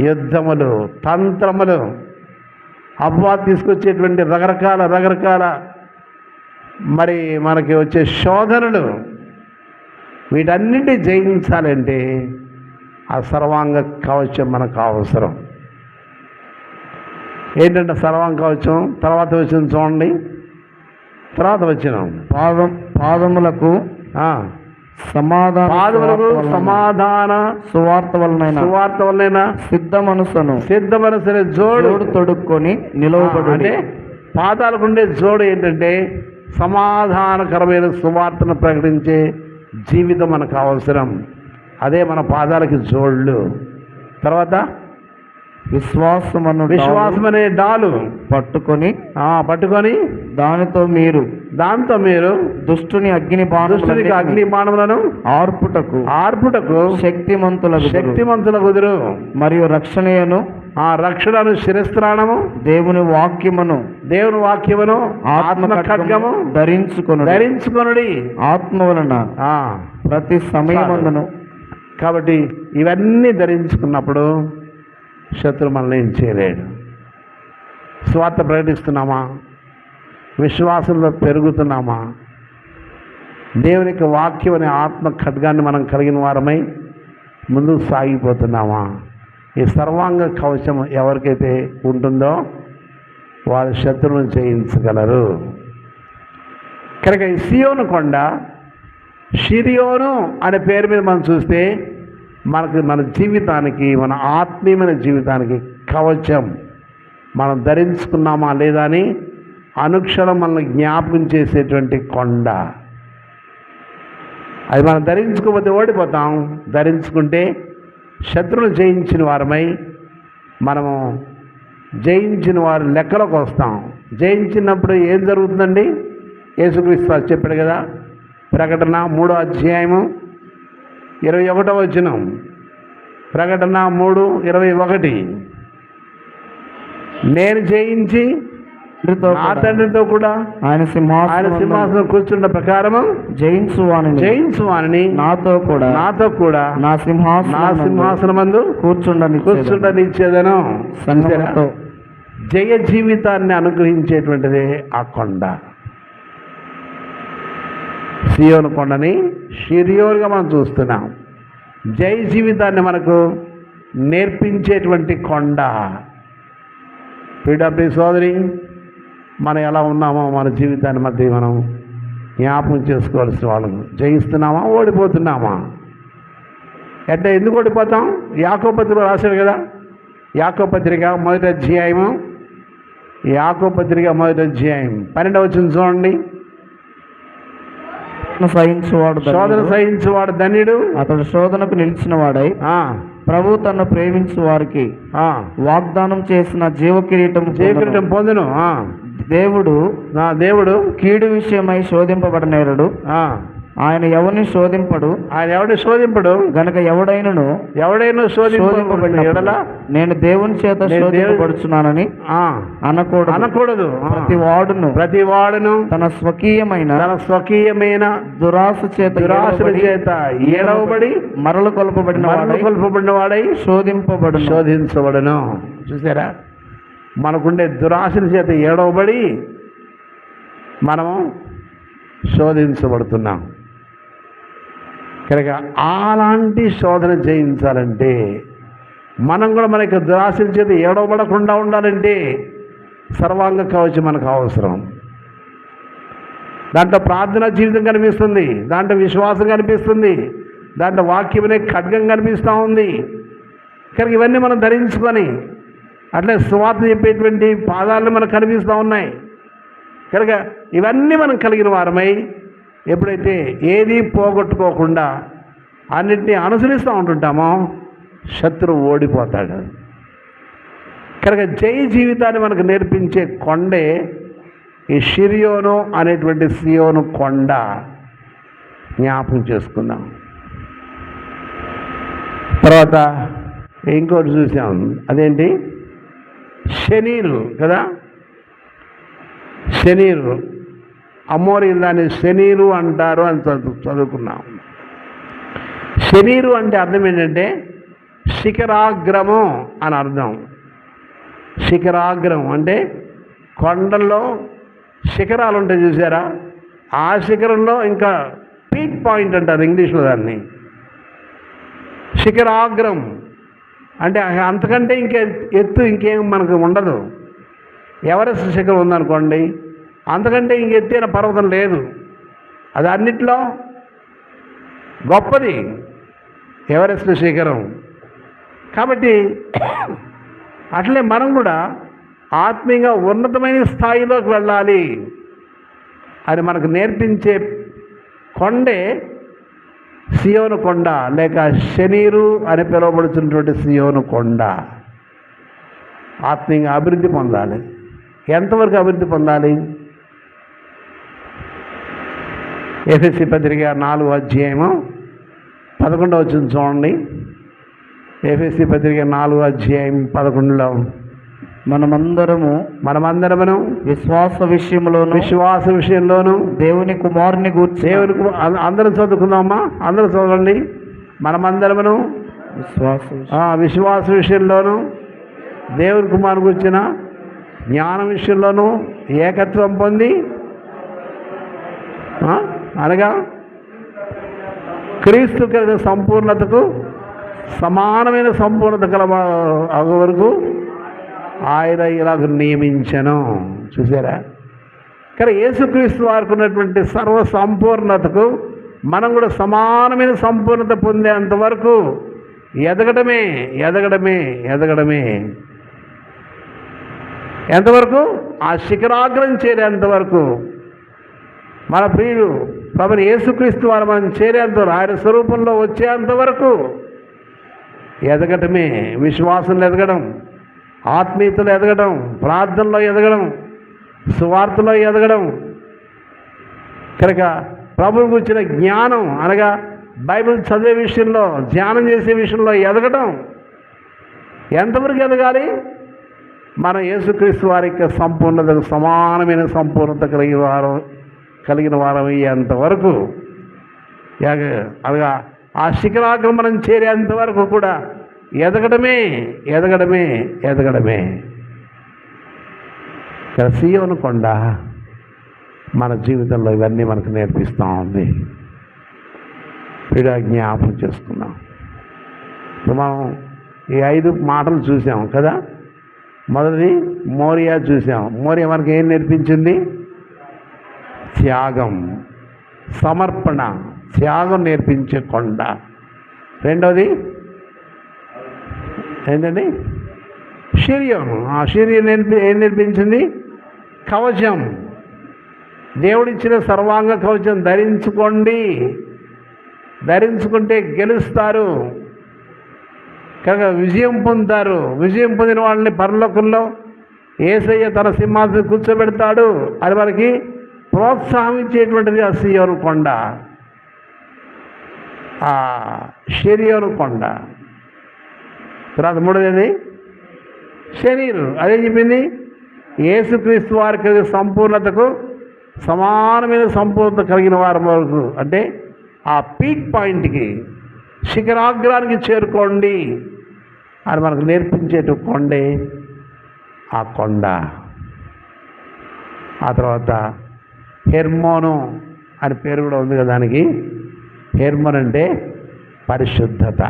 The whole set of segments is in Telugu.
యుద్ధములు, తంత్రములు, అపవాది తీసుకొచ్చేటువంటి రకరకాల మరి మనకి వచ్చే శోధనలు, వీటన్నిటి జయించాలంటే ఆ సర్వాంగ కవచం మనకు అవసరం. ఏంటంటే సర్వాంగ కవచం తర్వాత వచ్చిన చూడండి, తర్వాత వచ్చిన పాదములకు సమాధాన సువార్త వలన సిద్ధ మనసును జోడు తొడుక్కొని నిలవబడు. అంటే పాదాలకు ఉండే జోడు ఏంటంటే సమాధానకరమైన సువార్తను ప్రకటించే జీవితం మనకు అవసరం. అదే మన పాదాలకి జోళ్ళు. తర్వాత విశ్వాసమనే డాలు పట్టుకొని దాంతో మీరు దుష్టుని అగ్ని బాణములను ఆర్పుటకు శక్తిమంతుల కుదురు. మరియు రక్షణను శిరస్త్రాణము దేవుని వాక్యమును ఆత్మ ఖడ్గము ధరించుకొనుడి ఆత్మ వలన ప్రతి సమయమందును. కాబట్టి ఇవన్నీ ధరించుకున్నప్పుడు శత్రు మనల్ని ఏం చేయలేడు. స్వార్థ ప్రకటిస్తున్నామా? విశ్వాసంలో పెరుగుతున్నామా? దేవునికి వాక్యం అనే ఆత్మ ఖడ్గాన్ని మనం కలిగిన వారమై ముందుకు సాగిపోతున్నామా? ఈ సర్వాంగ కవచం ఎవరికైతే ఉంటుందో వారు శత్రువును జయించగలరు. కనుక ఈ సియోను కొండ, షిరియోను అనే పేరు మీద మనం చూస్తే మన జీవితానికి, మన ఆత్మీయమైన జీవితానికి కవచం మనం ధరించుకున్నామా లేదా అని అనుక్షణం మనల్ని జ్ఞాపకం చేసేటువంటి కొండ. అది మనం ధరించుకోకపోతే ఓడిపోతాం. ధరించుకుంటే శత్రువును జయించిన వారమై మనము జయించిన వారి లెక్కలోకి వస్తాం. జయించినప్పుడు ఏం జరుగుతుందండి? యేసుక్రీస్తు చెప్పాడు కదా, ప్రకటన 3వ అధ్యాయము 21వ వచనం. ప్రకటన 3:21. నేను జయించి నా తండ్రితో కూడా ఆయన సింహాసనం కూర్చున్న ప్రకారము జయించువాని నాతో కూడా నా సింహాసనమందు కూర్చుండనిచ్చేదను. జయ జీవితాన్ని అనుగ్రహించేటువంటిదే ఆ కొండ. సియోను కొండని షిరియోనుగా మనం చూస్తున్నాం. జై జీవితాన్ని మనకు నేర్పించేటువంటి కొండ. పీడబ్ల్యూ సోదరి, మనం ఎలా ఉన్నామో మన జీవితాన్ని మధ్య మనం జ్ఞాపకం చేసుకోవాల్సిన వాళ్ళము. జయిస్తున్నామా, ఓడిపోతున్నామా? అంటే ఎందుకు ఓడిపోతాం? యాకోబు పత్రిక రాశాడు కదా, యాకోబు పత్రిక 1వ అధ్యాయము 12వ వచనం చూడండి. శోధన సహించువాడు ధన్యుడు, అతడు శోధనకు నిలిచిన వాడై ప్రభు తను ప్రేమించు వారికి వాగ్దానం చేసిన జీవ కిరీటం పొందును. దేవుడు కీడు విషయమై శోధింపబడనేరడు. ఆయన ఎవరిని శోధింపడు గనక ఎవడైనను శోధింపబడిన నేను దేవుని చేత శోధింపబడుచున్నానని అనకూడదు. ప్రతి వాడును తన స్వకీయమైన దురాశ చేత ఏడవబడి మరలు కొల్పబడిన వాడై శోధించబడును. చూసారా, మనకుండే దురాశల చేత ఏడవబడి మనము శోధించబడుతున్నాం. కనుక అలాంటి శోధన జయించాలంటే మనం కూడా మనకి దురాశల చేత ఏడవబడకుండా ఉండాలంటే సర్వాంగ కవచం మనకు అవసరం. దాంట్లో ప్రార్థనా జీవితం కనిపిస్తుంది, దాంట్లో విశ్వాసం కనిపిస్తుంది, దాంట్లో వాక్యమనే ఖడ్గం కనిపిస్తూ ఉంది. కనుక ఇవన్నీ మనం ధరించుకొని అట్లే సువార్త చెప్పేటువంటి పాదాలను మనకు కనిపిస్తూ ఉన్నాయి. కనుక ఇవన్నీ మనం కలిగిన వారమై ఎప్పుడైతే ఏది పోగొట్టుకోకుండా అన్నింటినీ అనుసరిస్తూ ఉంటుంటామో శత్రువు ఓడిపోతాడు. కనుక జై జీవితాన్ని మనకు నేర్పించే కొండే ఈ షిరియోను అనేటువంటి సియోను కొండ. జ్ఞాపకం చేసుకుందాం. తర్వాత ఇంకోటి చూసాం, అదేంటి? శనీరు కదా. శనీరు, అమోరీలు దాన్ని శనీరు అంటారు అని చదువుకున్నాం. శనీరు అంటే అర్థం ఏంటంటే శిఖరాగ్రము అని అర్థం. శిఖరాగ్రం అంటే కొండల్లో శిఖరాలు ఉంటాయి చూసారా, ఆ శిఖరంలో ఇంకా పీక్ పాయింట్ అంటారు ఇంగ్లీష్లో దాన్ని. శిఖరాగ్రం అంటే అంతకంటే ఎత్తు ఇంకేం మనకు ఉండదు. ఎవరెస్ట్ శిఖరం ఉందనుకోండి, అంతకంటే ఇంక ఎత్తైన పర్వతం లేదు. అది అన్నిట్లో గొప్పది ఎవరెస్ట్ శిఖరం. కాబట్టి అట్లే మనం కూడా ఆత్మీయంగా ఉన్నతమైన స్థాయిలోకి వెళ్ళాలి అని మనకు నేర్పించే కొండే సియోను కొండ, లేక శనీరు అని పిలువబడుతున్నటువంటి సియోను కొండ. ఆత్మీయంగా అభివృద్ధి పొందాలి. ఎంతవరకు అభివృద్ధి పొందాలి? ఎఫెసీ పత్రిక 4వ అధ్యాయము 11వ వచనం చూడండి. ఎఫెసీ పత్రిక 4వ అధ్యాయం 11లో మనమందరము విశ్వాస విషయంలోను దేవుని కుమారుని గూర్చి అందరం చదువుకుందామా? అందరూ చదవండి. మనమందరమును విశ్వాస విషయంలోను దేవుని కుమారుని గురించిన జ్ఞానం విషయంలోను ఏకత్వం పొంది, అనగా క్రీస్తు కలిగిన సంపూర్ణతకు సమానమైన సంపూర్ణత కల వరకు ఆయన ఇలాగ నియమించను. చూసారా? కానీ యేసుక్రీస్తు వారికి ఉన్నటువంటి సర్వ సంపూర్ణతకు మనం కూడా సమానమైన సంపూర్ణత పొందేంత వరకు ఎదగడమే ఎదగడమే ఎదగడమే. ఎంతవరకు? ఆ శిఖరాగ్రం చేరేంతవరకు, మన ప్రియుడు ప్రభుని యేసుక్రీస్తు వారు మనం చేరేంతవరకు, ఆయన స్వరూపంలో వచ్చేంతవరకు ఎదగటమే. విశ్వాసంలో ఎదగడం, ఆత్మీయతలో ఎదగడం, ప్రార్థనలో ఎదగడం, సువార్తలో ఎదగడం. కనుక ప్రభువు గురించిన జ్ఞానం అనగా బైబిల్ చదివే విషయంలో, ధ్యానం చేసే విషయంలో ఎదగడం. ఎంతవరకు ఎదగాలి? మన యేసుక్రీస్తు వారి యొక్క సంపూర్ణతకు సమానమైన సంపూర్ణత కలిగిన వారం అయ్యేంతవరకు, అనగా ఆ శిఖరాగ్రం మనం చేరేంతవరకు కూడా ఎదగడమే ఎదగడమే ఎదగడమే. సియోను కొండ మన జీవితంలో ఇవన్నీ మనకు నేర్పిస్తూ ఉంది. వీడియో జ్ఞాపకం చేసుకున్నాం. మనం ఈ 5 మాటలు చూసాం కదా. మొదటిది మోరియా చూసాం. మోరియా మనకి ఏం నేర్పించింది? త్యాగం, సమర్పణ, త్యాగం నేర్పించే కొండ. రెండవది ఏంటండి? శరీరం. ఆ శరీరం ఏం నేర్పించింది? కవచం. దేవుడిచ్చిన సర్వాంగ కవచం ధరించుకోండి, ధరించుకుంటే గెలుస్తారు, కనుక విజయం పొందుతారు. విజయం పొందిన వాళ్ళని పరలోకంలో యేసయ్య తన సింహాసనం కూర్చోబెడతాడు అని మనకి ప్రోత్సాహం ఇచ్చేటువంటిది ఆ సియోను కొండ, ఆ శరీరం కొండ. తర్వాత మూడవది శరీరం. అదే చెప్పింది, యేసుక్రీస్తు వారికి సంపూర్ణతకు సమానమైన సంపూర్ణత కలిగిన వారి వరకు, అంటే ఆ పీక్ పాయింట్కి, శిఖరాగ్రానికి చేరుకోండి అని మనకు నేర్పించేటు కొండే ఆ కొండ. ఆ తర్వాత హెర్మోను అని పేరు కూడా ఉంది కదా దానికి. హెర్మోన్ అంటే పరిశుద్ధత.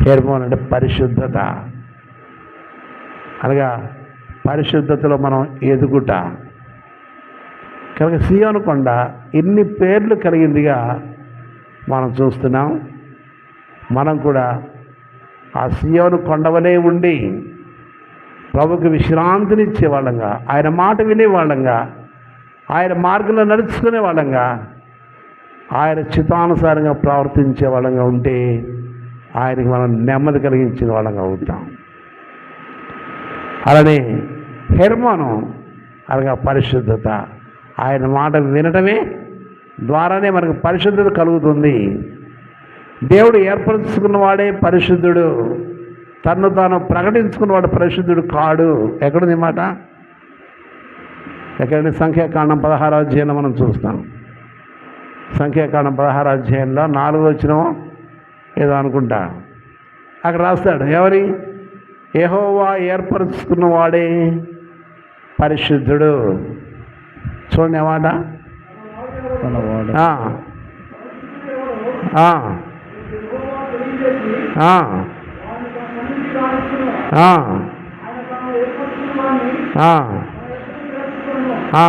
హెర్మోన్ అంటే పరిశుద్ధత, అనగా పరిశుద్ధతలో మనం ఎదుగుట. కనుక సియోను కొండ ఇన్ని పేర్లు కలిగిందిగా మనం చూస్తున్నాం. మనం కూడా ఆ సియోను కొండవలే ఉండి ప్రభుకి విశ్రాంతినిచ్చే వాళ్ళంగా, ఆయన మాట వినేవాళ్ళంగా, ఆయన మార్గంలో నడుచుకునే వాళ్ళంగా, ఆయన చిత్తానుసారంగా ప్రవర్తించే వాళ్ళంగా ఉంటే ఆయనకి మనం నెమ్మది కలిగించిన వాళ్ళంగా అవుతాం. అలానే హెర్మోను అనగా పరిశుద్ధత. ఆయన మాట వినటమే ద్వారానే మనకు పరిశుద్ధత కలుగుతుంది. దేవుడు ఏర్పరచుకున్నవాడే పరిశుద్ధుడు, తన్ను తాను ప్రకటించుకున్నవాడు పరిశుద్ధుడు కాడు. ఎక్కడుంది మాట? ఎక్కడండి? సంఖ్యాకాండం 16వ అధ్యాయంలో మనం చూస్తాం. సంఖ్యాకాండం 16వ అధ్యాయంలో 4వ వచనం ఏదో అనుకుంటా. అక్కడ రాస్తాడు ఎవరి యెహోవా ఏర్పరచుకున్నవాడే పరిశుద్ధుడు. చూడండి మాట. తనవాడు ఆ, ఆ, ఆ, ఆ,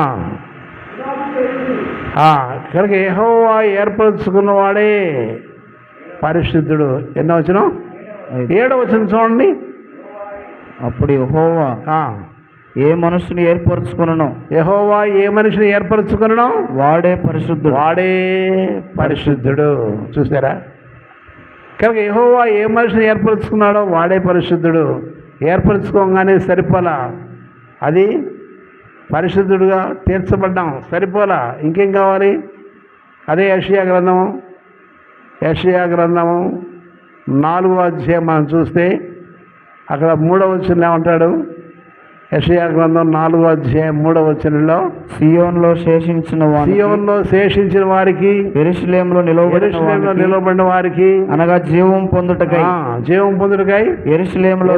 ఆ, కనుక యెహోవా ఏర్పరచుకున్నవాడే పరిశుద్ధుడు. ఎన్నో వచనం? 7వ వచనం చూడండి. అప్పుడు యెహోవా ఆ, ఏ మనుషుని ఏర్పరచుకునను యెహోవా ఏ మనిషిని ఏర్పరచుకునను వాడే పరిశుద్ధుడు. వాడే పరిశుద్ధుడు. చూసారా? కనుక యెహోవా ఏ మనిషిని ఏర్పరచుకున్నాడో వాడే పరిశుద్ధుడు. ఏర్పరచుకోగానే సరిపోలా, అది పరిశుద్ధుడుగా తీర్చబడ్డాం, సరిపోలా, ఇంకేం కావాలి? అదే యెషయా గ్రంథము 4వ అధ్యాయం మనం చూస్తే అక్కడ 3వ వచనంలో ఏమంటాడు? యెషయా గ్రంథం 4వ అధ్యాయం 3వ వచనంలో సియోనులో శేషించిన వారికి, సియోనులో శేషించిన వారికి, యెరూషలేములో యెరూషలేములో నిలబడిన వారికి, అనగా జీవం పొందుటకై జీవం పొందుటకై యెరూషలేములో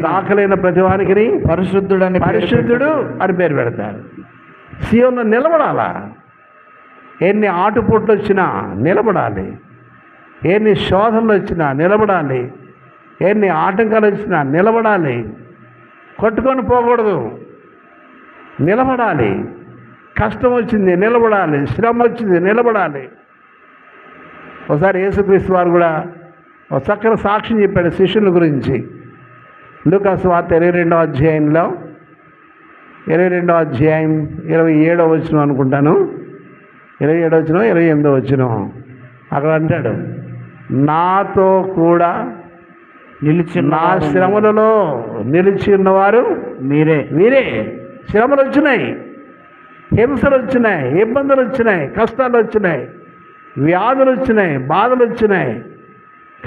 దాఖలైన ప్రతి వారికి పరిశుద్ధుడని పరిశుద్ధుడు అని పేరు పెడతారు. సియోనులో నిలబడాలా? ఎన్ని ఆటుపోట్లు వచ్చినా నిలబడాలి, ఎన్ని శోధనలు వచ్చినా నిలబడాలి, ఎన్ని ఆటంకాలు వచ్చినా నిలబడాలి, కొట్టుకొని పోకూడదు, నిలబడాలి. కష్టం వచ్చింది నిలబడాలి, శ్రమ వచ్చింది నిలబడాలి. ఒకసారి యేసుక్రీస్తు వారు కూడా ఒక చక్కని సాక్ష్యం చెప్పాడు శిష్యుల గురించి. లూకాసు వార్త 22వ అధ్యాయంలో 22వ అధ్యాయం 27వ వచనం అనుకుంటాను, 27వ వచనం 28వ వచనం. అక్కడ అంటాడు, నాతో కూడా నా శ్రమలలో నిలిచి ఉన్నవారు మీరే. శ్రమలు వచ్చినాయి, హింసలు వచ్చినాయి, ఇబ్బందులు వచ్చినాయి, కష్టాలు వచ్చినాయి, వ్యాధులు వచ్చినాయి, బాధలు వచ్చినాయి,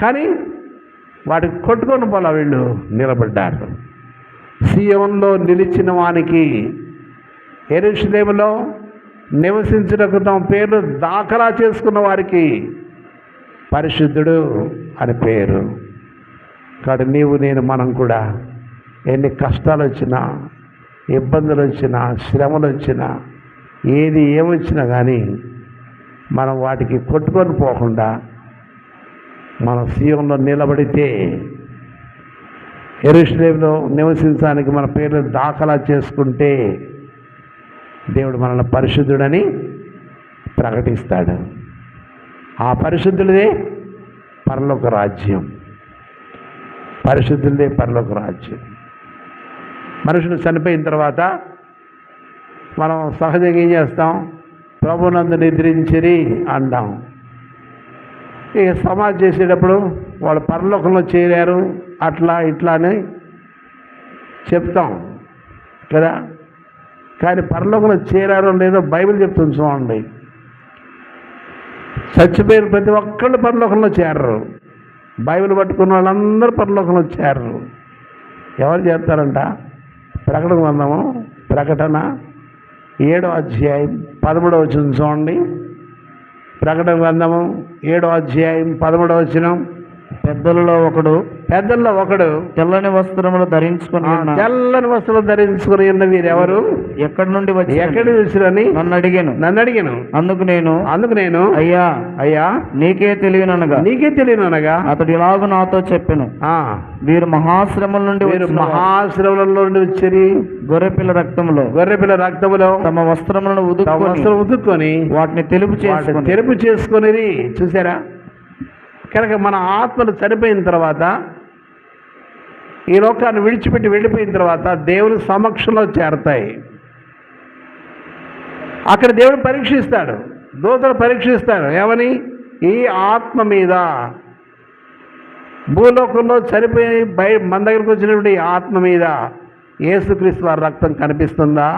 కానీ వాటికి కొట్టుకొని పోలా, వీళ్ళు నిలబడ్డారు. సియోనులో నిలిచిన వానికి, యెరూషలేములో నివసించుటకు తమ పేర్లు దాఖలా చేసుకున్న వారికి పరిశుద్ధుడు అని పేరు. కాబట్టి నీవు నేను మనం కూడా ఎన్ని కష్టాలు వచ్చినా, ఇబ్బందులు వచ్చినా, శ్రమలు వచ్చినా, ఏమొచ్చినా కానీ మనం వాటికి కొట్టుకొని పోకుండా మన సియోనులో నిలబడితే, యెరూషలేములో నివసించడానికి మన పేర్లు దాఖలా చేసుకుంటే దేవుడు మనల్ని పరిశుద్ధుడని ప్రకటిస్తాడు. ఆ పరిశుద్ధులదే పరలోక రాజ్యం, పరిశుద్ధులదే పరలోక రాజ్యం. మనుషులు చనిపోయిన తర్వాత మనం సహజంగా ఏం చేస్తాం? ప్రభునందు నిద్రించిరి అంటాం. ఇక సమాధి చేసేటప్పుడు వాళ్ళు పరలోకంలో చేరారు అట్లా ఇట్లా అని చెప్తాం కదా. కానీ పరలోకంలో చేరారో లేదో బైబిల్ చెప్తుంది చూడండి. చచ్చిపోయిన ప్రతి ఒక్కళ్ళు పరలోకంలో చేరరు. బైబిల్ పట్టుకున్న వాళ్ళందరూ పరలోకంలో చేరరు. ఎవరు చేస్తారంట? ప్రకటన గ్రంథము, ప్రకటన 7వ అధ్యాయం 13వ వచనం చూడండి. ప్రకటన గ్రంథము 7వ అధ్యాయం 13వ వచనం. పెద్దలలో ఒకడు తెల్లని వస్త్రములు ధరించుకుని ఉన్న వీరెవరు, ఎక్కడి నుండి వచ్చిరని నన్ను అడిగాను. అందుకు నేను అయ్యా నీకే తెలియననగా అతడు ఇలాగ నాతో చెప్పెను, వీరు మహాశ్రమల నుండి వచ్చి గొర్రెపిల్ల రక్తములో తమ వస్త్రములను ఉతుక్కొని వాటిని తెలుపు చేసుకొని. చూసారా? కనుక మన ఆత్మలు చనిపోయిన తర్వాత, ఈ లోకాన్ని విడిచిపెట్టి వెళ్ళిపోయిన తర్వాత దేవుని సమక్షంలో చేరతాయి. అక్కడ దేవుడు పరీక్షిస్తాడు, దూతలు పరీక్షిస్తాడు. ఏమని? ఈ ఆత్మ మీద, భూలోకంలో చనిపోయి మన దగ్గరకు వచ్చినటువంటి ఈ ఆత్మ మీద యేసుక్రీస్తు వారి రక్తం కనిపిస్తుందా?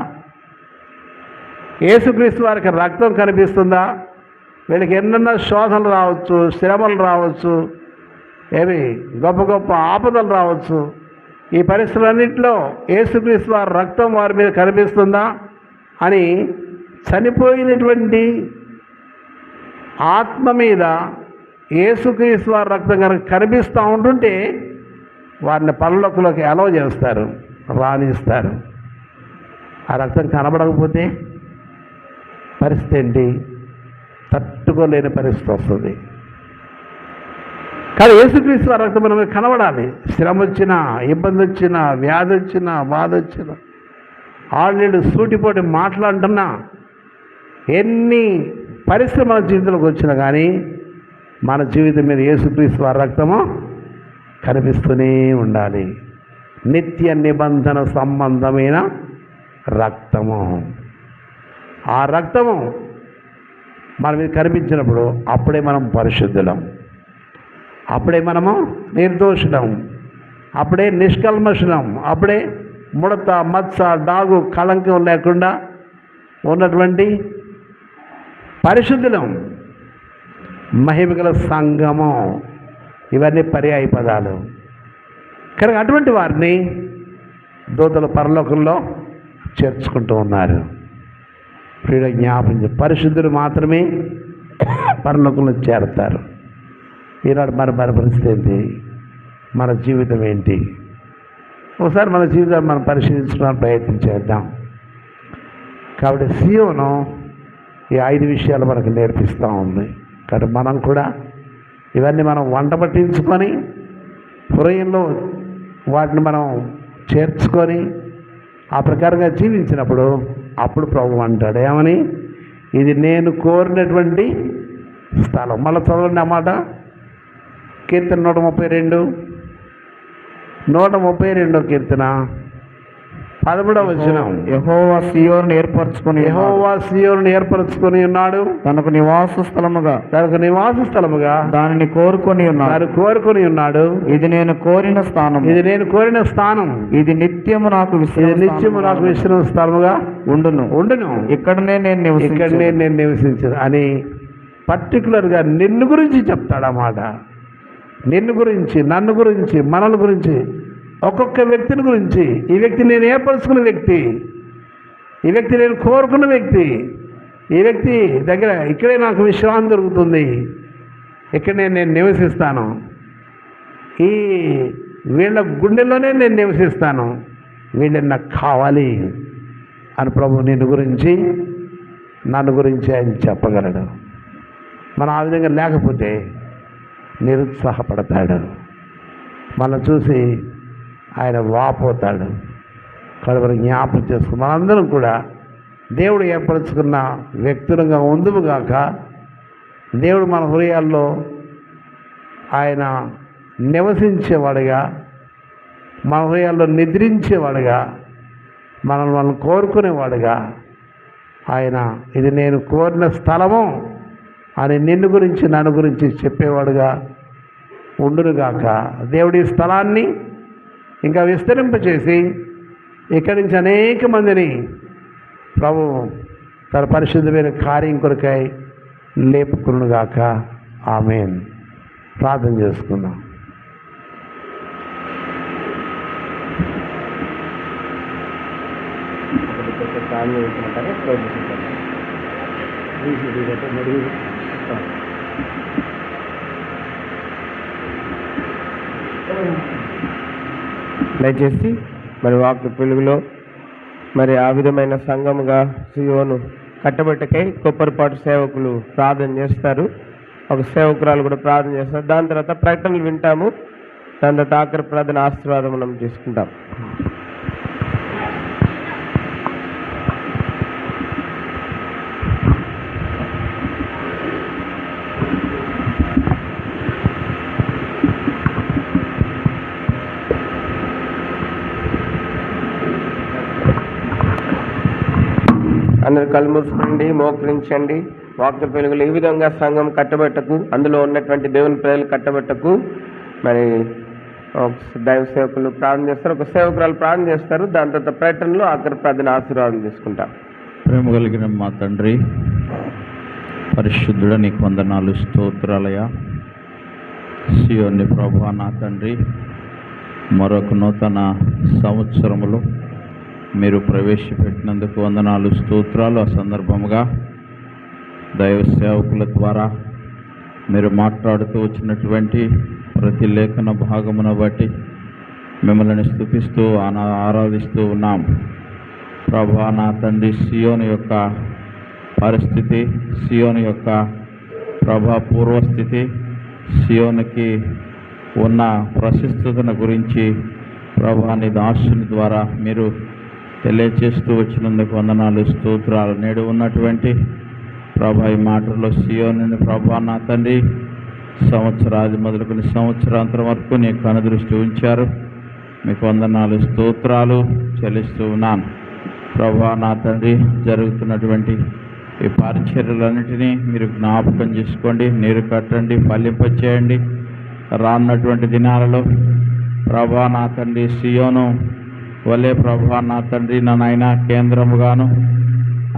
యేసుక్రీస్తు వారికి రక్తం కనిపిస్తుందా? వీళ్ళకి ఎన్నెన్నో శోధనలు రావచ్చు, శ్రమలు రావచ్చు, గొప్ప గొప్ప ఆపదలు రావచ్చు. ఈ పరిస్థితులన్నింటిలో యేసుక్రీస్తు వారి రక్తం వారి మీద కనిపిస్తుందా అని చనిపోయినటువంటి ఆత్మ మీద యేసుక్రీస్తు వారి రక్తం కనుక కనిపిస్తూ ఉంటుంటే వారిని పరలోకంలోకి అలౌ చేస్తారు, రాణిస్తారు. ఆ రక్తం కనబడకపోతే పరిస్థితి ఏంటి? తట్టుకోలేని పరిస్థితి వస్తుంది. కానీ యేసుక్రీస్తు వారి రక్తం మనకు కనబడాలి. శ్రమ వచ్చినా, ఇబ్బంది వచ్చినా, వ్యాధి వచ్చినా, బాధ వచ్చినా, ఆల్రెడీ సూటిపోటి మాట్లాడుతున్నా, ఎన్ని పరిస్థితులు మన జీవితంలోకి వచ్చినా కానీ మన జీవితం మీద యేసుక్రీస్తు వారి రక్తము కనిపిస్తూనే ఉండాలి. నిత్య నిబంధన సంబంధమైన రక్తము. ఆ రక్తము మన మీద కనిపించినప్పుడు అప్పుడే మనం పరిశుద్ధులం, అప్పుడే మనము నిర్దోషులం, అప్పుడే నిష్కల్మషులం, అప్పుడే ముడత, మత్స, డాగు, కళంకం లేకుండా ఉన్నటువంటి పరిశుద్ధులం, మహిమగల సంఘము. ఇవన్నీ పర్యాయ పదాలు. కనుక అటువంటి వారిని దూతలు పరలోకంలో చేర్చుకుంటూ ఉన్నారు. ప్రియుడ జ్ఞాపకం, పరిశుద్ధులు మాత్రమే పరలోకంలో చేరతారు. ఈనాడు మన పరిస్థితి ఏంటి? మన జీవితం ఏంటి? ఒకసారి మన జీవితాన్ని మనం పరిశీలించుకోవడానికి ప్రయత్నం చేద్దాం. కాబట్టి సీయోను ఈ 5 విషయాలు మనకు నేర్పిస్తూ ఉంది. కాబట్టి మనం కూడా ఇవన్నీ మనం వంట పట్టించుకొని హృదయంలో వాటిని మనం చేర్చుకొని ఆ ప్రకారంగా జీవించినప్పుడు అప్పుడు ప్రభు అంటాడు ఏమని? ఇది నేను కోరినటువంటి స్థలం. మళ్ళీ చదవండి అన్నమాట. కీర్తన 132 కీర్తన 11వ వచనం. యెహోవా సీయోనును ఏర్పరచుకొని ఉన్నాడు, తనకు నివాస స్థలముగా దానిని కోరుకొని ఉన్నాడు. ఇది నేను కోరిన స్థానం, ఇది నిత్యము నాకు విశ్రామ స్థలముగా ఉండును. ఇక్కడనే నేను నివసించను అని పర్టికులర్గా నిన్ను గురించి చెప్తాడన్నమాట. నిన్ను గురించి, నన్ను గురించి, మనల గురించి, ఒక్కొక్క వ్యక్తిని గురించి. ఈ వ్యక్తి నేను ఏర్పరచుకున్న వ్యక్తి, ఈ వ్యక్తి నేను కోరుకున్న వ్యక్తి, ఈ వ్యక్తి దగ్గర ఇక్కడే నాకు విశ్రాంతి దొరుకుతుంది, ఇక్కడే నేను నివసిస్తాను, ఈ వీళ్ళ గుండెల్లోనే నేను నివసిస్తాను, వీళ్ళని నాకు కావాలి అని ప్రభు నిన్ను గురించి, నన్ను గురించి ఆయన చెప్పగలడు. మనం ఆ విధంగా లేకపోతే నిరుత్సాహపడతాడు, మనం చూసి ఆయన వాపోతాడు. కడవరి జ్ఞాపకం చేసుకుని మనందరం కూడా దేవుడు ఏర్పరచుకున్న వ్యక్తులుగా ఉందుముగాక. దేవుడు మన హృదయాల్లో ఆయన నివసించేవాడుగా, మన హృదయాల్లో నిద్రించేవాడుగా, మనల్ని కోరుకునేవాడుగా ఆయన ఇది నేను కోరిన స్థలము అని నిన్ను గురించి, నన్ను గురించి చెప్పేవాడుగా ఉండునుగాక. దేవుడి స్థలాన్ని ఇంకా విస్తరింపచేసి ఇక్కడి నుంచి అనేక మందిని ప్రభు తన పరిశుద్ధమైన కార్యం కొరకై లేపుకునుగాక. ఆమేన్. ప్రార్థన చేసుకుందాం. దయచేసి మరి వాక్య వెలుగులో మరి ఆ విధమైన సంఘముగా సీయోను కట్టబెట్టకై కొప్పరిపాటు సేవకులు ప్రార్థన చేస్తారు. ఒక సేవకురాలు కూడా ప్రార్థన చేస్తారు. దాని తర్వాత ప్రకటనలు వింటాము. దాని తర్వాత ఆఖరి ప్రార్థన ఆశీర్వాదం మనం చేసుకుంటాం. అందరు కళ్ళు మూసుకోండి, మోకరించండి. వాక్య వెలుగులు ఈ విధంగా సంఘం కట్టబెట్టకు, అందులో ఉన్నటువంటి దేవుని ప్రజలు కట్టబెట్టకు మరి దైవ సేవకులు ప్రార్థన చేస్తారు, ఒక సేవకురాలు ప్రార్థన చేస్తారు. దాని తర్వాత ప్రకటనలో ఆఖరి ప్రార్థన ఆశీర్వాదం తీసుకుంటాం. ప్రేమ కలిగిన మా తండ్రి, పరిశుద్ధుడ నీకు వందనాలు, స్తోత్రాలయ. సీయోని ప్రభువా నా తండ్రి, మరొక నూతన సంవత్సరములు మీరు ప్రవేశపెట్టినందుకు వందనాలు, స్తోత్రాలు. ఆ సందర్భముగా దైవ సేవకుల ద్వారా మీరు మాట్లాడుతూ వచ్చినటువంటి ప్రతి లేఖన భాగమును బట్టి మిమ్మల్ని స్తుతిస్తూ ఆరాధిస్తూ ఉన్నాం. ప్రభా నా తండ్రి, సియోను యొక్క పరిస్థితి, సియోను యొక్క ప్రభా పూర్వస్థితి, సియోనుకి ఉన్న ప్రశస్తతను గురించి ప్రభా నీ దాసుని ద్వారా మీరు తెలియచేస్తూ వచ్చినందుకు వందనాలు, స్తోత్రాలు. నేడు ఉన్నటువంటి ప్రభా ఈ మాటల్లో సియోనుని ప్రభా నా తండ్రి సంవత్సరాది మొదలుకొని సంవత్సరాంతరం వరకు నీ కనుదృష్టి ఉంచారు. మీకు వందనాలు, స్తోత్రాలు చెల్లిస్తూ ఉన్నాను. ప్రభా నా తండ్రి, జరుగుతున్నటువంటి ఈ పరిచర్యలన్నిటినీ మీరు జ్ఞాపకం చేసుకోండి, నీరు కట్టండి, ఫలింపచేయండి. రానున్నటువంటి దినాలలో ప్రభా నా తండ్రి సియోను వలే ప్రభా నా తండ్రి నా నాయన కేంద్రముగాను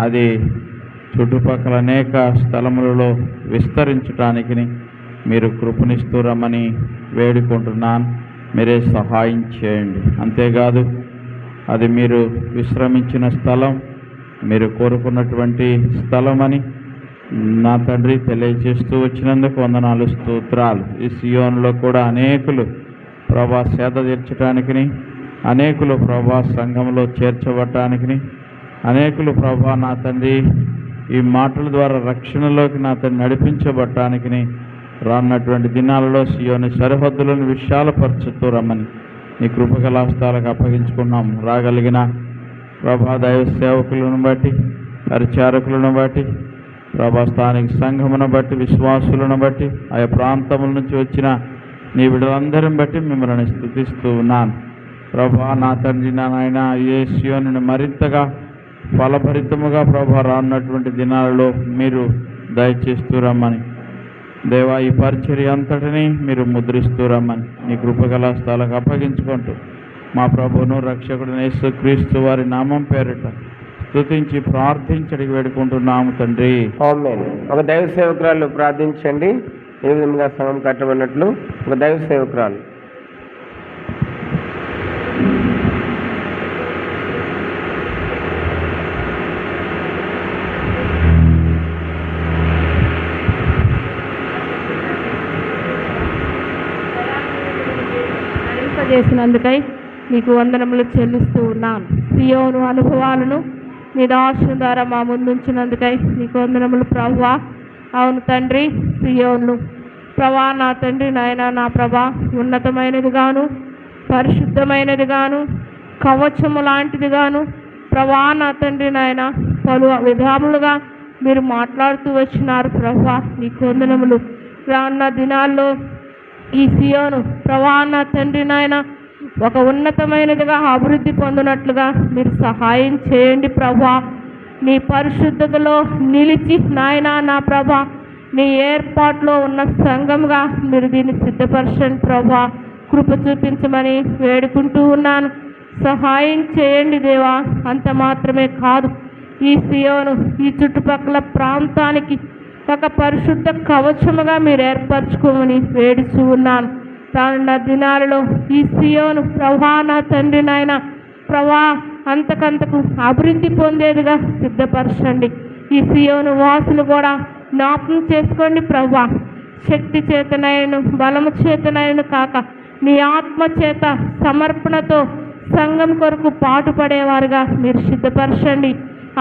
అది చుట్టుపక్కల అనేక స్థలములలో విస్తరించడానికి మీరు కృపనిస్తూ రమ్మని వేడుకుంటున్నాను. మీరే సహాయం చేయండి. అంతేకాదు అది మీరు విశ్రమించిన స్థలం, మీరు కోరుకున్నటువంటి స్థలం అని నా తండ్రి తెలియజేస్తూ వచ్చినందుకు వందనాలు, స్తోత్రాలు. ఈ సియోనులో కూడా అనేకులు ప్రభా సేద తీర్చడానికి, అనేకులు ప్రభా సంఘంలో చేర్చబడటానికి, అనేకులు ప్రభా నా తండ్రి ఈ మాటల ద్వారా రక్షణలోకి నా తండ్రి నడిపించబడటానికి రానున్నటువంటి దినాలలో సియోని సరిహద్దులను విశాలపరచుతూ రమ్మని నీ కృపగల హస్తాలకు అప్పగించుకున్నాం. రాగలిగిన ప్రభా దైవ సేవకులను బట్టి, పరిచారకులను బట్టి, ప్రభా స్థానిక సంఘమును బట్టి, విశ్వాసులను బట్టి, ఆయా ప్రాంతముల నుంచి వచ్చిన నీ బిడ్డలందరిని బట్టి మిమ్మల్ని స్తుతిస్తూ ఉన్నాను. ప్రభా నా తండ్రి నా నాయన ఏ సియోనుని మరింతగా ఫలభరితముగా ప్రభా రానున్నటువంటి దినాలలో మీరు దయచేస్తూ రమ్మని దేవా ఈ పరిచర్య అంతటినీ మీరు ముద్రిస్తూ రమ్మని నీ కృపగల స్థలకు అప్పగించుకుంటూ మా ప్రభువును రక్షకుడు యేసుక్రీస్తు వారి నామం పేరిట స్తుతించి ప్రార్థించడానికి వేడుకుంటున్నాము తండ్రి. ఆమేన్. ఒక దైవ సేవకురాలు ప్రార్థించండి. ఏ విధంగా సంఘం కట్టబడినట్లు ఒక దైవ సేవకురాలు. చేసినందుకై మీకు వందనములు చెల్లిస్తూ ఉన్నాను. సియోను అనుభవాలను మీ దాసుని ద్వారా మా ముందుంచినందుకై మీకు వందనములు ప్రభువా. అవును తండ్రి, సియోను ప్రభా నా తండ్రి నాయన నా ప్రభా ఉన్నతమైనది గాను, పరిశుద్ధమైనది గాను, కవచము లాంటిది గాను ప్రభా నా తండ్రి నాయన పలు విధాములుగా మీరు మాట్లాడుతూ వచ్చినారు ప్రభువా. నీకు వందనములు. రానున్న దినాల్లో ఈ సియోను ప్రభా నా తండ్రి నాయన ఒక ఉన్నతమైనదిగా అభివృద్ధి పొందినట్లుగా మీరు సహాయం చేయండి ప్రభా. నీ పరిశుద్ధతలో నిలిచి నాయన నా ప్రభా నీ ఏర్పాట్లో ఉన్న సంఘంగా మీరు దీన్ని సిద్ధపరచండి ప్రభా. కృప చూపించమని వేడుకుంటూ ఉన్నాను. సహాయం చేయండి దేవా. అంత మాత్రమే కాదు, ఈ సియోను ఈ చుట్టుపక్కల ప్రాంతానికి ఒక పరిశుద్ధ కవచముగా మీరు ఏర్పరచుకోమని వేడుచూ ఉన్నాను. రానున్న దినాలలో ఈ సియోను ప్రభా నా తండ్రి నాయన ప్రభా అంతకంతకు అభివృద్ధి పొందేదిగా సిద్ధపరచండి. ఈ సియోను వాసులు కూడా జ్ఞాపకం చేసుకోండి ప్రభా. శక్తి చేతనైనను బలము చేతనైనను కాక నీ ఆత్మ చేత సమర్పణతో సంఘం కొరకు పాటుపడేవారుగా మీరు సిద్ధపరచండి.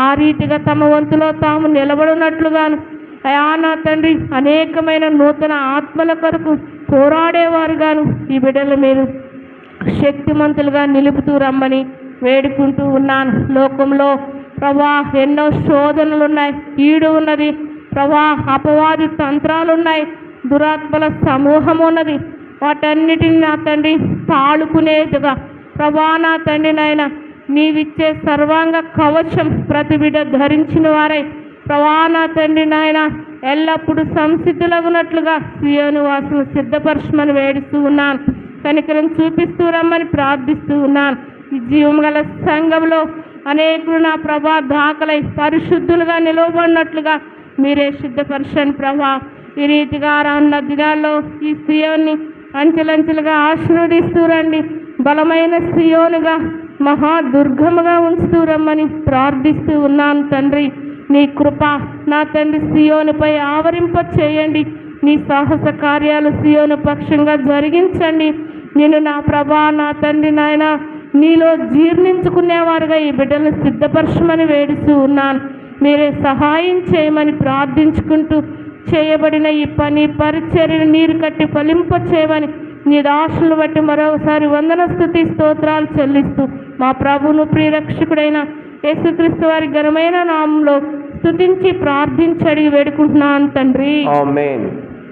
ఆ రీతిగా తమ వంతులో తాము నిలబడినట్లుగాను అయా నా తండ్రి అనేకమైన నూతన ఆత్మల కొరకు పోరాడేవారుగాను ఈ బిడ్డలు మీరు శక్తిమంతులుగా నిలుపుతూ రమ్మని వేడుకుంటూ ఉన్నాను. లోకంలో ప్రభా ఎన్నో శోధనలు ఉన్నాయి, కీడు ఉన్నది ప్రభా, అపవాది తంత్రాలు ఉన్నాయి, దురాత్మల సమూహం ఉన్నది. వాటన్నిటిని నా తండ్రి తాళుకునేదిగా ప్రభా నా తండ్రి నాయన నీవిచ్చే సర్వాంగ కవచం ప్రతి బిడ్డ ధరించిన వారై ప్రభా నా తండ్రి నాయన ఎల్లప్పుడూ సంసిద్ధులగునట్లుగా సియోను వాసులు సిద్ధపరచమని వేడుస్తూ ఉన్నాను. కనికరం చూపిస్తూ రమ్మని ప్రార్థిస్తూ ఉన్నాను. ఈ జీవం గల సంఘంలో అనేకులు నా ప్రభా దాఖలై పరిశుద్ధులుగా నిలవబడినట్లుగా మీరే సిద్ధపరచండి ప్రభా. ఈ రీతిగా రానున్న దినాల్లో ఈ సియోన్ని అంచెలంచెలుగా ఆశీర్వదిస్తూ రండి. బలమైన సియోనుగా మహాదుర్గముగా ఉంచుతూ రమ్మని ప్రార్థిస్తూ ఉన్నాను తండ్రి. నీ కృప నా తండ్రి సియోనుపై ఆవరింప చేయండి. నీ సాహస కార్యాలు సియోను పక్షంగా జరిగించండి. నేను నా ప్రభా నా తండ్రి నాయన నీలో జీర్ణించుకునేవారుగా ఈ బిడ్డలను సిద్ధపరచమని వేడుస్తూ ఉన్నాను. మీరే సహాయం చేయమని ప్రార్థించుకుంటూ చేయబడిన ఈ పని పరిచర్యను నీరు కట్టి ఫలింప చేయమని నీ దాసులను బట్టి మరొకసారి వందన స్తుతి స్తోత్రాలు చెల్లిస్తూ మా ప్రభువును ప్రియరక్షకుడైన యేసుక్రీస్తు వారి ఘనమైన నామంలో స్తుతించి ప్రార్థించి అడిగి వేడుకుంటున్నాను తండ్రి. ఆమేన్.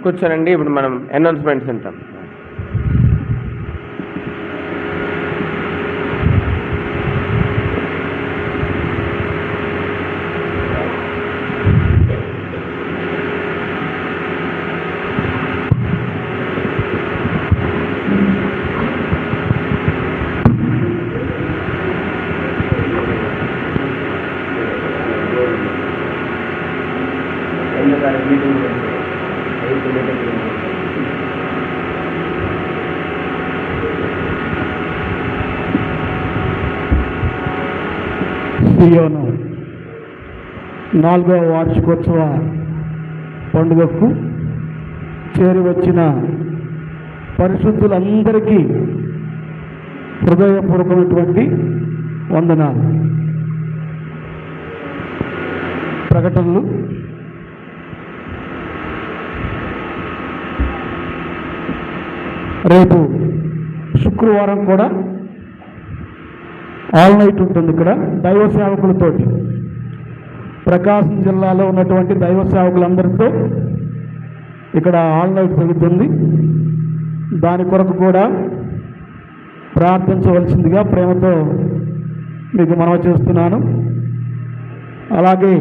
కూర్చోనండి. ఇప్పుడు మనం అనౌన్స్మెంట్స్ ఉంటాం. సియోను 4వ వార్షికోత్సవ పండుగకు చేరి వచ్చిన పరిశుద్ధులందరికీ హృదయపూర్వకమైనటువంటి వందనాలు. ప్రకటనలు రేపు శుక్రవారం కూడా ఆల్ నైట్ ఉంటుంది. ఇక్కడ దైవ సేవకులతోటి ప్రకాశం జిల్లాలో ఉన్నటువంటి దైవ సేవకులందరితో ఇక్కడ ఆల్ నైట్ జరుగుతుంది. దాని కొరకు కూడా ప్రార్థించవలసిందిగా ప్రేమతో మీకు మనవి చేస్తున్నాను. అలాగే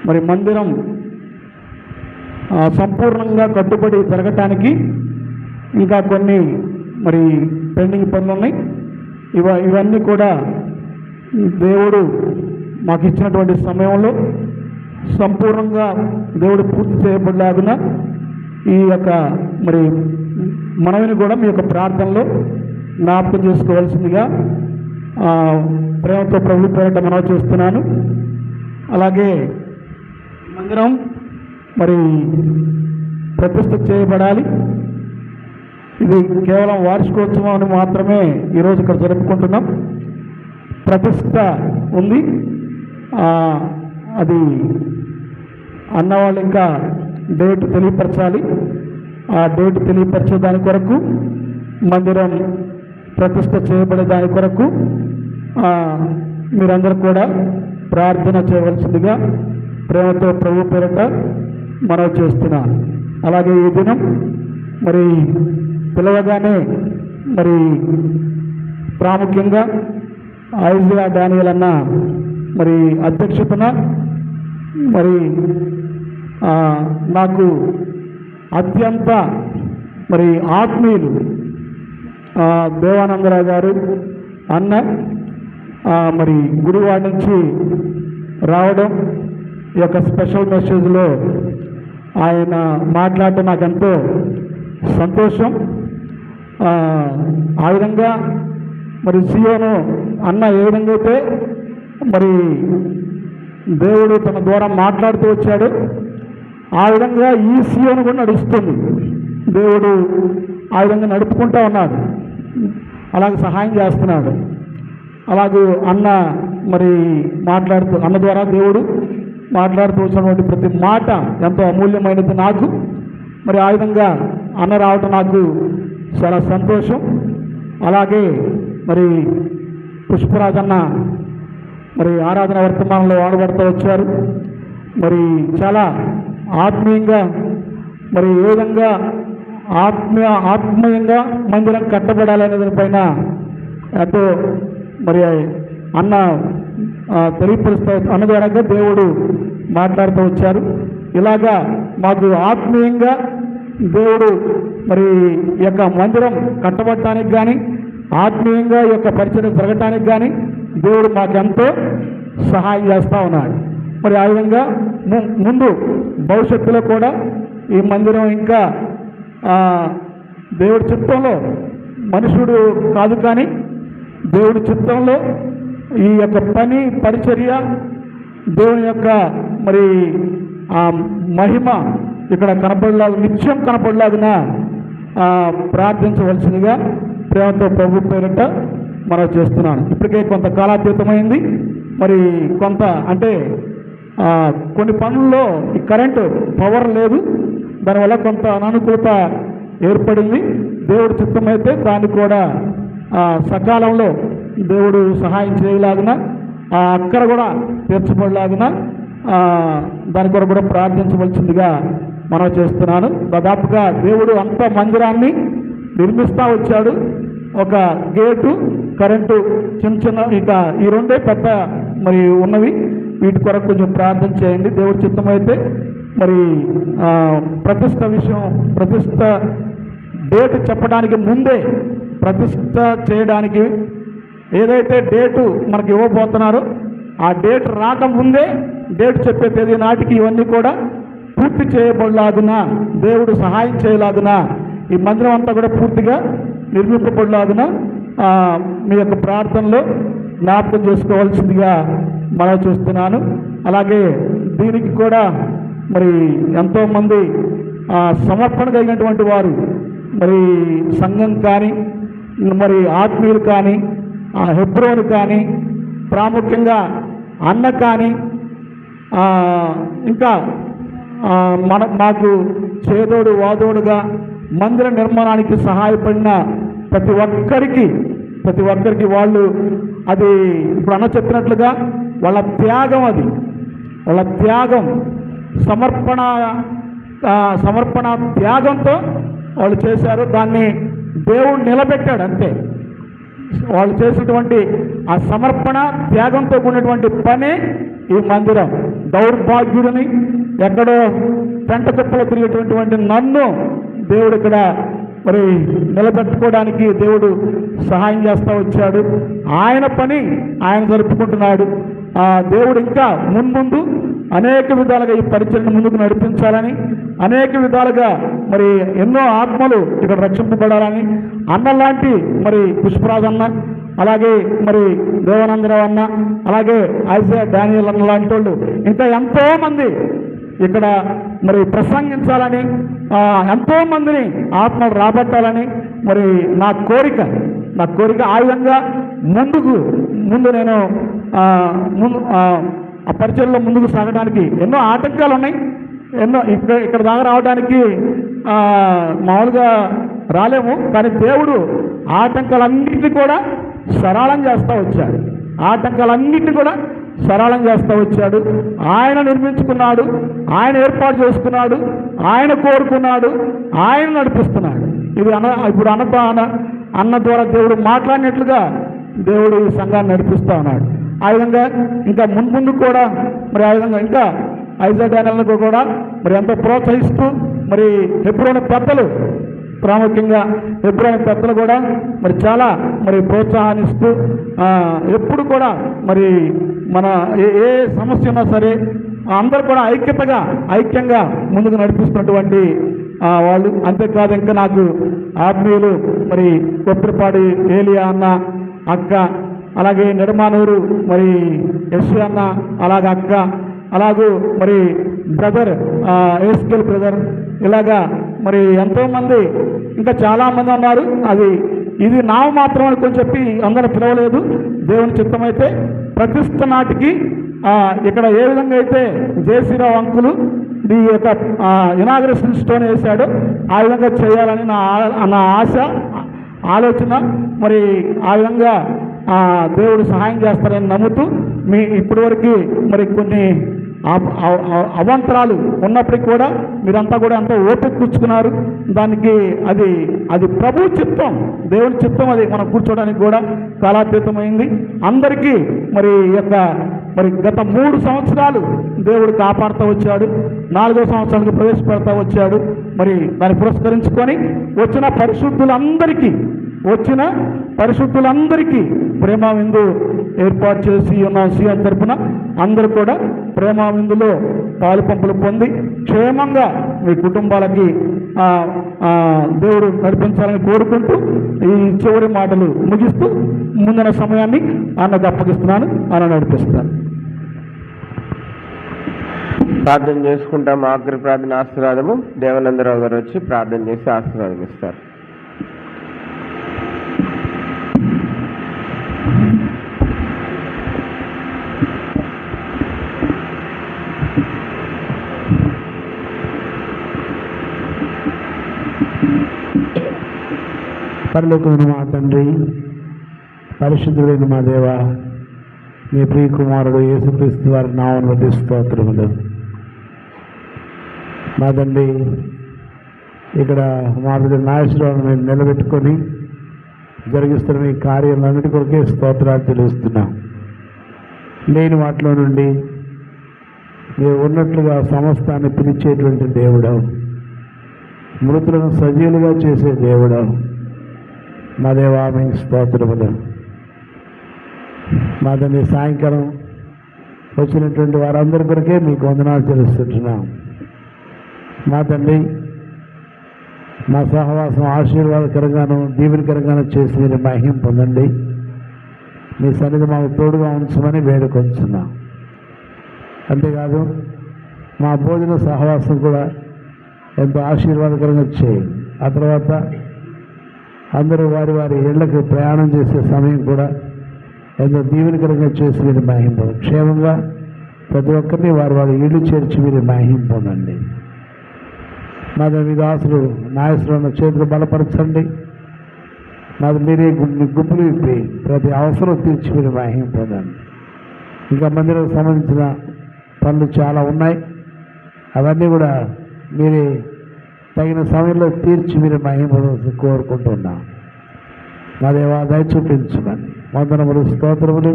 మరి మందిరం సంపూర్ణంగా కట్టుబడి జరగటానికి ఇంకా కొన్ని మరి పెండింగ్ పనులు ఉన్నాయి. ఇవన్నీ కూడా దేవుడు మాకు ఇచ్చినటువంటి సమయంలో సంపూర్ణంగా దేవుడు పూర్తి చేయబడలాగున ఈ యొక్క మరి మనవిని కూడా మీ యొక్క ప్రార్థనలో జ్ఞాపకం చేసుకోవాల్సిందిగా ప్రేమతో ప్రభు పేరట మనవి చేస్తున్నాను. అలాగే మందిరం మరి ప్రతిష్ఠ చేయబడాలి. ఇది కేవలం వార్షికోత్సవం అని మాత్రమే ఈరోజు ఇక్కడ జరుపుకుంటున్నాం. ప్రతిష్ఠ ఉంది. అది అన్నవాళ్ళు ఇంకా డేట్ తెలియపరచాలి. ఆ డేట్ తెలియపరిచే దాని కొరకు మందిరం ప్రతిష్ఠ చేయబడే దాని కొరకు మీరందరూ కూడా ప్రార్థన చేయవలసిందిగా ప్రేమతో ప్రభు పేరట మనవి చేస్తున్నాను. అలాగే ఈ దినం మరి పిలవగానే మరి ప్రాముఖ్యంగా ఐజియా డానియల్ అన్న మరి అధ్యక్షతన మరి నాకు అత్యంత మరి ఆత్మీయులు దేవానందరావు గారు అన్న మరి గుడివాడ నుంచి రావడం, ఈ యొక్క స్పెషల్ మెసేజ్లో ఆయన మాట్లాడటం నాకు ఎంతో సంతోషం. ఆ విధంగా మరి సియోను అన్న ఏ విధంగా అయితే మరి దేవుడు తన ద్వారా మాట్లాడుతూ వచ్చాడు, ఆ విధంగా ఈ సియోను కూడా నడుస్తుంది. దేవుడు ఆ విధంగా నడుపుకుంటూ ఉన్నాడు, అలాగే సహాయం చేస్తున్నాడు. అలాగే అన్న మరి అన్న ద్వారా దేవుడు మాట్లాడుతూ వచ్చినటువంటి ప్రతి మాట ఎంతో అమూల్యమైనది నాకు. మరి ఆ విధంగా అన్న రావటం నాకు చాలా సంతోషం. అలాగే మరి పుష్పరాజన్న మరి ఆరాధన వర్తమానంలో వాడబడుతూ వచ్చారు. మరి చాలా ఆత్మీయంగా మరి ఏ విధంగా ఆత్మీయంగా మందిరం కట్టబడాలనే దానిపైన ఎంతో మరి అన్న తెలియపరుస్తూ అన్న ద్వారా దేవుడు మాట్లాడుతూ వచ్చారు. ఇలాగా మాకు ఆత్మీయంగా దేవుడు మరి ఈ యొక్క మందిరం కట్టబడటానికి కానీ ఆత్మీయంగా ఈ యొక్క పరిచయం జరగటానికి కానీ దేవుడు మాకెంతో సహాయం చేస్తూ ఉన్నాడు. మరి ఆ విధంగా ముందు భవిష్యత్తులో కూడా ఈ మందిరం ఇంకా దేవుడి చిత్తంలో, మనుషుడు కాదు కానీ దేవుడి చిత్తంలో ఈ యొక్క పని పరిచర్య దేవుని యొక్క మరి మహిమ ఇక్కడ కనపడలాగా నిత్యం కనపడలాగిన ప్రార్థించవలసిందిగా ప్రేమతో ప్రభు పేరిట మనం చేస్తున్నాను. ఇప్పటికే కొంత కాలాతీతమైంది. మరి కొంత అంటే కొన్ని పనుల్లో ఈ కరెంటు పవర్ లేదు, దానివల్ల కొంత అననుకూలత ఏర్పడింది. దేవుడు చిత్తమైతే దాన్ని కూడా సకాలంలో దేవుడు సహాయం చేయలాగిన అక్కడ కూడా తీర్చబడలాగిన దాని కొరకు కూడా ప్రార్థించవలసిందిగా మనం చేస్తున్నాను. దాదాపుగా దేవుడు అంత మందిరాన్ని నిర్మిస్తూ వచ్చాడు. ఒక గేటు, కరెంటు, చిన్న చిన్న ఇక ఈ రెండే పెద్ద మరి ఉన్నవి. వీటి కొరకు కొంచెం ప్రార్థన చేయండి. దేవుడి చిత్తమైతే మరి ప్రతిష్ట విషయం, ప్రతిష్ట డేట్ చెప్పడానికి ముందే, ప్రతిష్ట చేయడానికి ఏదైతే డేటు మనకి ఇవ్వబోతున్నారో ఆ డేట్ రాకముందే, డేట్ చెప్పే తేదీ నాటికి ఇవన్నీ కూడా పూర్తి చేయబడలాగున, దేవుడు సహాయం చేయలాగున, ఈ మందిరం అంతా కూడా పూర్తిగా నిర్మింపబడలాగున మీ యొక్క ప్రార్థనలో జ్ఞాపకం చేసుకోవాల్సిందిగా మనం చూస్తున్నాను. అలాగే దీనికి కూడా మరి ఎంతోమంది సమర్పణ కలిగినటువంటి వారు, మరి సంఘం కానీ, మరి ఆత్మీయులు కానీ, హెబ్రోను కానీ, ప్రాముఖ్యంగా అన్న కానీ, ఇంకా మాకు చేదోడు వాదోడుగా మందిర నిర్మాణానికి సహాయపడిన ప్రతి ఒక్కరికి వాళ్ళు అది ఇప్పుడు అన్న చెప్పినట్లుగా వాళ్ళ త్యాగం, అది వాళ్ళ త్యాగం, సమర్పణ త్యాగంతో వాళ్ళు చేశారు. దాన్ని దేవుడు నిలబెట్టాడు అంతే. వాళ్ళు చేసినటువంటి ఆ సమర్పణ త్యాగంతో కూడినటువంటి పనే ఈ మందిరం. దౌర్భాగ్యుడిని, ఎక్కడో పెంట కుప్పలో తిరిగేటటువంటి నన్ను దేవుడు ఇక్కడ మరి నిలబెట్టుకోవడానికి దేవుడు సహాయం చేస్తూ వచ్చాడు. ఆయన పని ఆయన జరుపుకుంటున్నాడు. దేవుడు ఇంకా మున్ముందు అనేక విధాలుగా ఈ పరిచయను ముందుకు నడిపించాలని, అనేక విధాలుగా మరి ఎన్నో ఆత్మలు ఇక్కడ రక్షింపబడాలని, అన్నలాంటి మరి పుష్పరాజు అన్న, అలాగే మరి దేవానందరావు అన్న, అలాగే ఐజా డానియల్ అన్న లాంటి వాళ్ళు ఇంకా ఎంతోమంది ఇక్కడ మరి ప్రసంగించాలని, ఎంతోమందిని ఆత్మలు రాబట్టాలని మరి నా కోరిక. ఆ విధంగా ముందు నేను ఆ పరిచయంలో ముందుకు సాగడానికి ఎన్నో ఆటంకాలు ఉన్నాయి. ఇక్కడ దాకా రావడానికి మామూలుగా రాలేము, కానీ దేవుడు ఆటంకాలన్నింటినీ కూడా సరళం చేస్తూ వచ్చాడు. ఆయన నిర్మించుకున్నాడు, ఆయన ఏర్పాటు చేసుకున్నాడు, ఆయన కోరుకున్నాడు, ఆయన నడిపిస్తున్నాడు. ఇది ఇప్పుడు అన్న ద్వారా దేవుడు మాట్లాడినట్లుగా దేవుడు ఈ సంఘాన్ని నడిపిస్తూ ఉన్నాడు. ఆ విధంగా ఇంకా ముందు కూడా మరి ఆ విధంగా ఇంకా ఐజా డానియల్ను కూడా మరి ఎంతో ప్రోత్సహిస్తూ మరి హెబ్రోను పెద్దలు, ప్రాముఖ్యంగా హెబ్రోను పెద్దలు కూడా మరి చాలా మరి ప్రోత్సాహాన్నిస్తూ ఎప్పుడు కూడా మరి మన ఏ సమస్య ఉన్నా సరే అందరూ కూడా ఐక్యంగా ముందుకు నడిపిస్తున్నటువంటి వాళ్ళు. అంతేకాదు ఇంకా నాకు ఆత్మీయులు మరి కొప్పరిపాడి ఏలియా అన్న, అక్క, అలాగే నెడమానూరు మరి యశ్వ అన్న, అలాగే అక్క, అలాగూ మరి బ్రదర్ ఏస్కేల్ బ్రదర్, ఇలాగా మరి ఎంతోమంది ఇంకా చాలామంది ఉన్నారు. ఇది నావు మాత్రం అనుకొని చెప్పి అందరూ పిలవలేదు. దేవుని చిత్తమైతే ప్రతిష్ఠ నాటికి ఇక్కడ ఏ విధంగా అయితే జేసీరావు అంకులు ఈ యొక్క ఇనాగ్రేషన్ స్టోన్ వేశాడో ఆ విధంగా చేయాలని నా ఆశ, ఆలోచన. మరి ఆ విధంగా దేవుడు సహాయం చేస్తారని నమ్ముతూ ఇప్పటివరకు మరి కొన్ని అవాంతరాలు ఉన్నప్పటికీ కూడా మీరంతా కూడా ఎంతో ఓపిక కూర్చుకున్నారు. దానికి అది ప్రభు చిత్తం, దేవుని చిత్తం. అది మనం కూర్చోవడానికి కూడా కాలాతీతమైంది. అందరికీ మరి గత 3 సంవత్సరాలు దేవుడు కాపాడుతూ వచ్చాడు. 4వ సంవత్సరానికి ప్రవేశపెడతా వచ్చాడు. మరి దాన్ని పురస్కరించుకొని వచ్చిన పరిశుద్ధులందరికీ ప్రేమ విందు ఏర్పాటు చేసి ఉన్న సీఎం తరపున అందరూ కూడా ప్రేమ విందులో పాలు పంపులు పొంది క్షేమంగా మీ కుటుంబాలకి దేవుడు నడిపించాలని కోరుకుంటూ ఈ చివరి మాటలు ముగిస్తూ ముందున్న సమయాన్ని అన్నకు అప్పగిస్తున్నాను. అన్న నడిపిస్తాను. ప్రార్థన చేసుకుంటాం. ఆఖరి ప్రార్థన ఆశీర్వాదము దేవానందరావు గారు వచ్చి ప్రార్థన చేసి ఆశీర్వాదం ఇస్తారు. పరలోకమైన మా తండ్రి, పరిశుద్ధుడైన మా దేవ, మీ ప్రియ కుమారుడు యేసుక్రీస్తు వారి నామమున బట్టి స్తోత్రములు. మా తండ్రి, ఇక్కడ మా బిడ్డ నాయకులను మేము నిలబెట్టుకొని జరిగిస్తున్న ఈ కార్యాలన్నిటి కొరకే స్తోత్రాలు తెలుస్తున్నాం. లేని వాటిలో నుండి మీరు ఉన్నట్లుగా సమస్తాన్ని పిలిచేటువంటి దేవుడు, మృతులను సజీవులుగా చేసే దేవుడు మా దేవా, మీకు స్తోత్రములు. మా తండ్రి, సాయంకాలం వచ్చినటువంటి వారందరి కొరకే మీకు వందనాలు తెలుస్తుంటున్నాం. మా తండ్రి, మా సహవాసం ఆశీర్వాదకరంగాను దీవెనకరంగాను చేసి మీరు మహిమ పొందండి. మీ సన్నిధి మాకు తోడుగా ఉంచమని వేడుకొంచున్నాం. అంతేకాదు మా భోజన సహవాసం కూడా ఎంతో ఆశీర్వాదకరంగా చేయండి. ఆ తర్వాత అందరూ వారి వారి ఇళ్లకు ప్రయాణం చేసే సమయం కూడా ఎంతో దీవెనకరంగా చేసి మీరు మహిమ పొందండి. క్షేమంగా ప్రతి ఒక్కరిని వారి వారి ఇళ్ళు చేర్చి మీరు మహిమ పొందండి. మాది మీ దాసులు నాయకులను చేతులు బలపరచండి. మాది మీరే గుంపులు విప్పి ప్రతి అవసరం తీర్చి మీరు మహిమ పొందండి. ఇంకా మందిరకు సంబంధించిన పనులు చాలా ఉన్నాయి. అవన్నీ కూడా మీరే తగిన సమయంలో తీర్చి మీరు మహిమ కోరుకుంటున్నాం. మా దేవా, దయ చూపించమని వందనములు స్తోత్రములు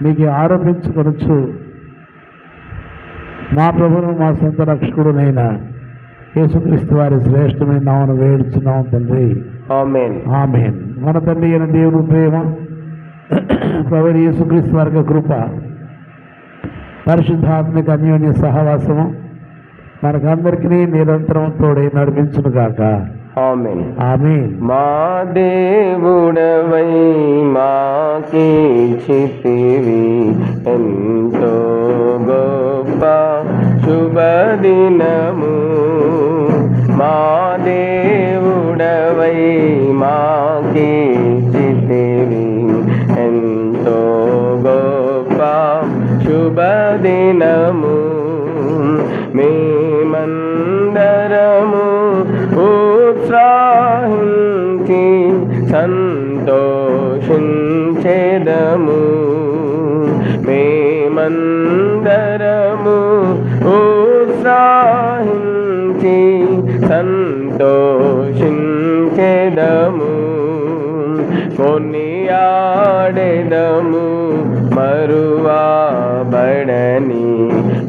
మీకు ఆరోపించుకొనొచ్చు మా ప్రభువును మా సొంత రక్షకుడునైన యేసుక్రీస్తు వారి శ్రేష్టమైన నామమున వేడుచున్నాం తండ్రి. ఆమేన్. ఆమేన్. మన తండ్రి అయిన దేవుని ప్రేమ, ప్రభువైన యేసుక్రీస్తు వారి కృప, పరిశుద్ధాత్మిక అన్యోన్య సహవాసము మనకందరికీ నిరంతరం తోడై నడిపించును గాక. ఆమేన్. ఆమేన్. మా దేవుడవై మాకిచ్చితివి ఎంతో గొప్ప శుభదినము. మా దేవుడవై మాకిచ్చితివి ఎంతో గొప్ప శుభదినము. మేమందరము ఉత్సాహించి సంతోషించెదము. మేమందరము ఉత్సాహించి సంతోషించెదము. కొనియాడెదము మరువబడని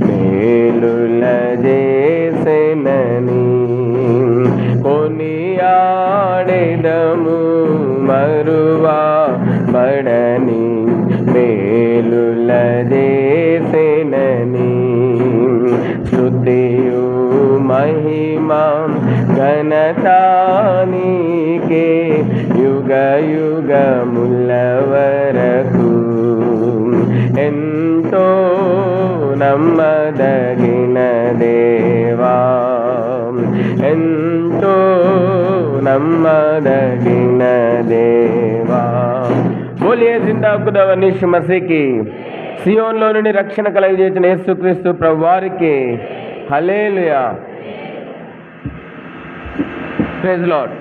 మేలుల చేసెనని. కొనియాడెదము మరువబడని మేలుల చేసెనని. స్తుతియు మహిమా ఘనతా నీకే యుగ యుగముల వరకు. ఎంతో నమ్మదగిన దేవా, ఎంతో నమ్మదగిన దేవా. బోలియే జిందా ఖుదా నిష్ మసీకి. సియోన్లో నుండి రక్షణ కలుగజేసిన యేసుక్రీస్తు ప్రభువారికి హల్లెలూయా. Praise lord.